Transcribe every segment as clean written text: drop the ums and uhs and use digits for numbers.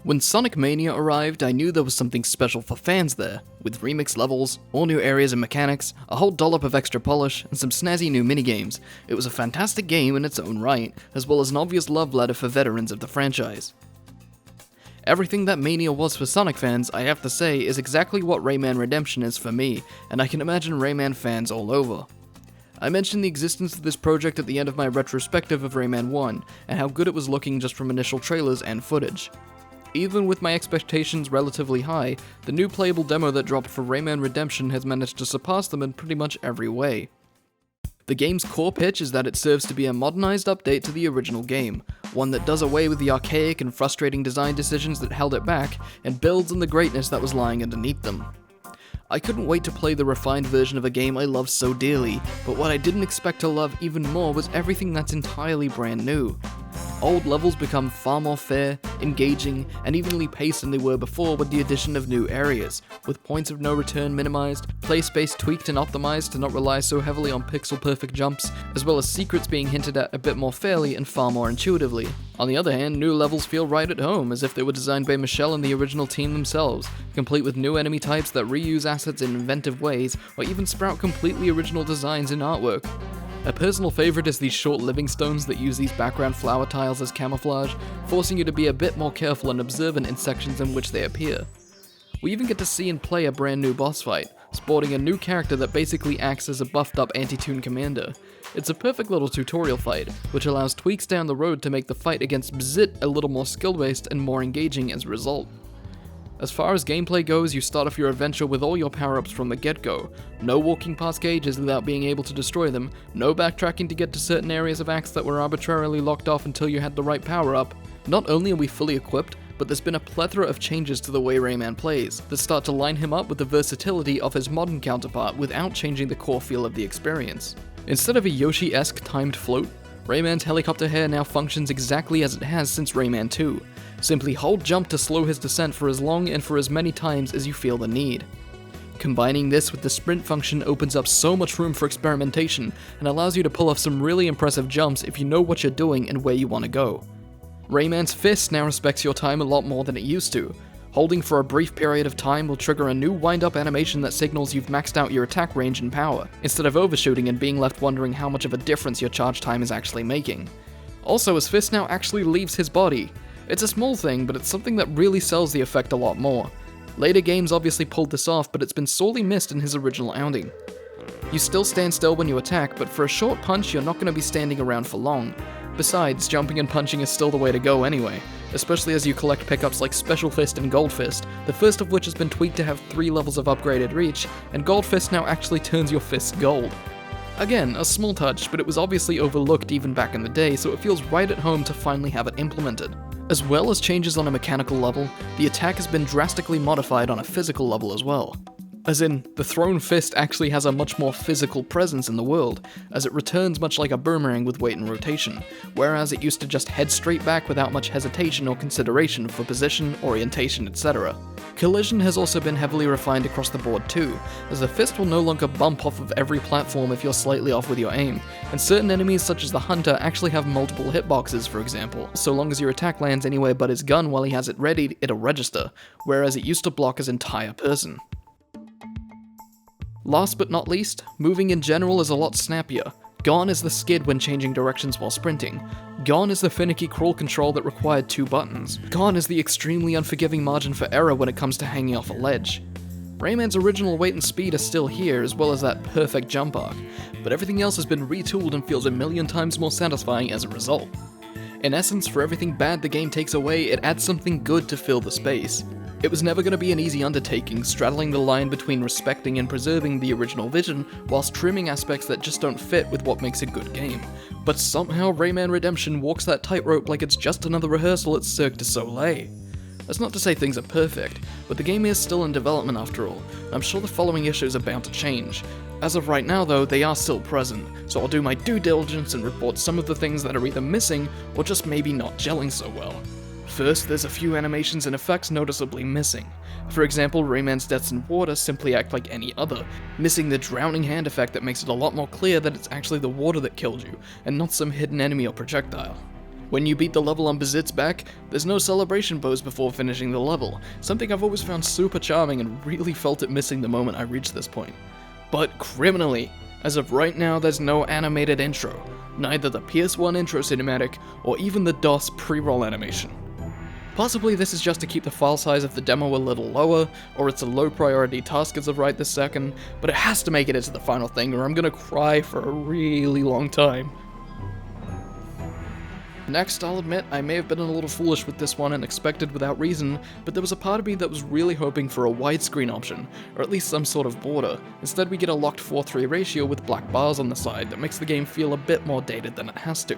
When Sonic Mania arrived, I knew there was something special for fans there, with remix levels, all new areas and mechanics, a whole dollop of extra polish, and some snazzy new minigames. It was a fantastic game in its own right, as well as an obvious love letter for veterans of the franchise. Everything that Mania was for Sonic fans, I have to say, is exactly what Rayman Redemption is for me, and I can imagine Rayman fans all over. I mentioned the existence of this project at the end of my retrospective of Rayman 1, and how good it was looking just from initial trailers and footage. Even with my expectations relatively high, the new playable demo that dropped for Rayman Redemption has managed to surpass them in pretty much every way. The game's core pitch is that it serves to be a modernized update to the original game, one that does away with the archaic and frustrating design decisions that held it back, and builds on the greatness that was lying underneath them. I couldn't wait to play the refined version of a game I love so dearly, but what I didn't expect to love even more was everything that's entirely brand new. Old levels become far more fair, engaging, and evenly paced than they were before with the addition of new areas, with points of no return minimized, play space tweaked and optimized to not rely so heavily on pixel-perfect jumps, as well as secrets being hinted at a bit more fairly and far more intuitively. On the other hand, new levels feel right at home, as if they were designed by Michelle and the original team themselves, complete with new enemy types that reuse assets in inventive ways, or even sprout completely original designs in artwork. A personal favourite is these short living stones that use these background flower tiles as camouflage, forcing you to be a bit more careful and observant in sections in which they appear. We even get to see and play a brand new boss fight, sporting a new character that basically acts as a buffed up anti-toon commander. It's a perfect little tutorial fight, which allows tweaks down the road to make the fight against Bzit a little more skill-based and more engaging as a result. As far as gameplay goes, you start off your adventure with all your power-ups from the get-go. No walking past cages without being able to destroy them, no backtracking to get to certain areas of acts that were arbitrarily locked off until you had the right power-up. Not only are we fully equipped, but there's been a plethora of changes to the way Rayman plays that start to line him up with the versatility of his modern counterpart without changing the core feel of the experience. Instead of a Yoshi-esque timed float, Rayman's helicopter hair now functions exactly as it has since Rayman 2. Simply hold jump to slow his descent for as long and for as many times as you feel the need. Combining this with the sprint function opens up so much room for experimentation and allows you to pull off some really impressive jumps if you know what you're doing and where you want to go. Rayman's fist now respects your time a lot more than it used to. Holding for a brief period of time will trigger a new wind-up animation that signals you've maxed out your attack range and power, instead of overshooting and being left wondering how much of a difference your charge time is actually making. Also, his fist now actually leaves his body. It's a small thing, but it's something that really sells the effect a lot more. Later games obviously pulled this off, but it's been sorely missed in his original outing. You still stand still when you attack, but for a short punch you're not going to be standing around for long. Besides, jumping and punching is still the way to go anyway, especially as you collect pickups like Special Fist and Gold Fist, the first of which has been tweaked to have 3 levels of upgraded reach, and Gold Fist now actually turns your fists gold. Again, a small touch, but it was obviously overlooked even back in the day, so it feels right at home to finally have it implemented. As well as changes on a mechanical level, the attack has been drastically modified on a physical level as well. As in, the thrown fist actually has a much more physical presence in the world, as it returns much like a boomerang with weight and rotation, whereas it used to just head straight back without much hesitation or consideration for position, orientation, etc. Collision has also been heavily refined across the board too, as the fist will no longer bump off of every platform if you're slightly off with your aim, and certain enemies such as the Hunter actually have multiple hitboxes, for example. So long as your attack lands anywhere but his gun while he has it readied, it'll register, whereas it used to block his entire person. Last but not least, moving in general is a lot snappier. Gone is the skid when changing directions while sprinting. Gone is the finicky crawl control that required 2 buttons. Gone is the extremely unforgiving margin for error when it comes to hanging off a ledge. Rayman's original weight and speed are still here, as well as that perfect jump arc, but everything else has been retooled and feels a million times more satisfying as a result. In essence, for everything bad the game takes away, it adds something good to fill the space. It was never going to be an easy undertaking, straddling the line between respecting and preserving the original vision, whilst trimming aspects that just don't fit with what makes a good game. But somehow Rayman Redemption walks that tightrope like it's just another rehearsal at Cirque du Soleil. That's not to say things are perfect, but the game is still in development after all, and I'm sure the following issues are bound to change. As of right now though, they are still present, so I'll do my due diligence and report some of the things that are either missing, or just maybe not gelling so well. First, there's a few animations and effects noticeably missing. For example, Rayman's deaths in water simply act like any other, missing the drowning hand effect that makes it a lot more clear that it's actually the water that killed you, and not some hidden enemy or projectile. When you beat the level on Bazit's back, there's no celebration pose before finishing the level, something I've always found super charming and really felt it missing the moment I reached this point. But criminally, as of right now, there's no animated intro, neither the PS1 intro cinematic or even the DOS pre-roll animation. Possibly this is just to keep the file size of the demo a little lower, or it's a low priority task as of right this second, but it has to make it into the final thing or I'm gonna cry for a really long time. Next, I'll admit, I may have been a little foolish with this one and expected without reason, but there was a part of me that was really hoping for a widescreen option, or at least some sort of border. Instead we get a locked 4:3 ratio with black bars on the side that makes the game feel a bit more dated than it has to.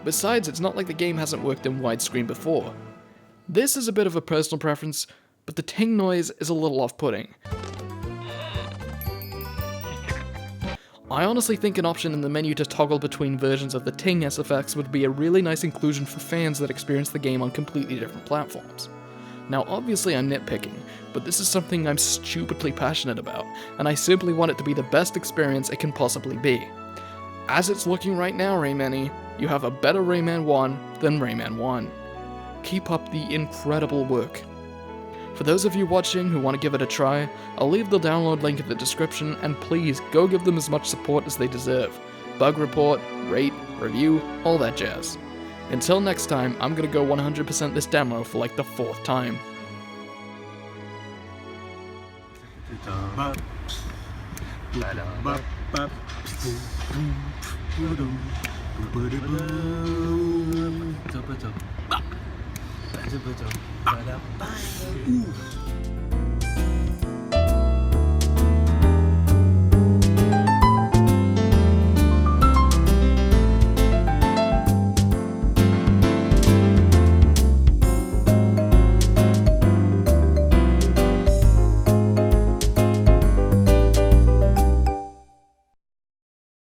Besides, it's not like the game hasn't worked in widescreen before. This is a bit of a personal preference, but the ting noise is a little off-putting. I honestly think an option in the menu to toggle between versions of the ting SFX would be a really nice inclusion for fans that experience the game on completely different platforms. Now obviously I'm nitpicking, but this is something I'm stupidly passionate about, and I simply want it to be the best experience it can possibly be. As it's looking right now, Raymanni, you have a better Rayman 1 than Rayman 1. Keep up the incredible work. For those of you watching who want to give it a try, I'll leave the download link in the description, and please go give them as much support as they deserve. Bug report, rate, review, all that jazz. Until next time, I'm gonna go 100% this demo for like the 4th time. Ooh.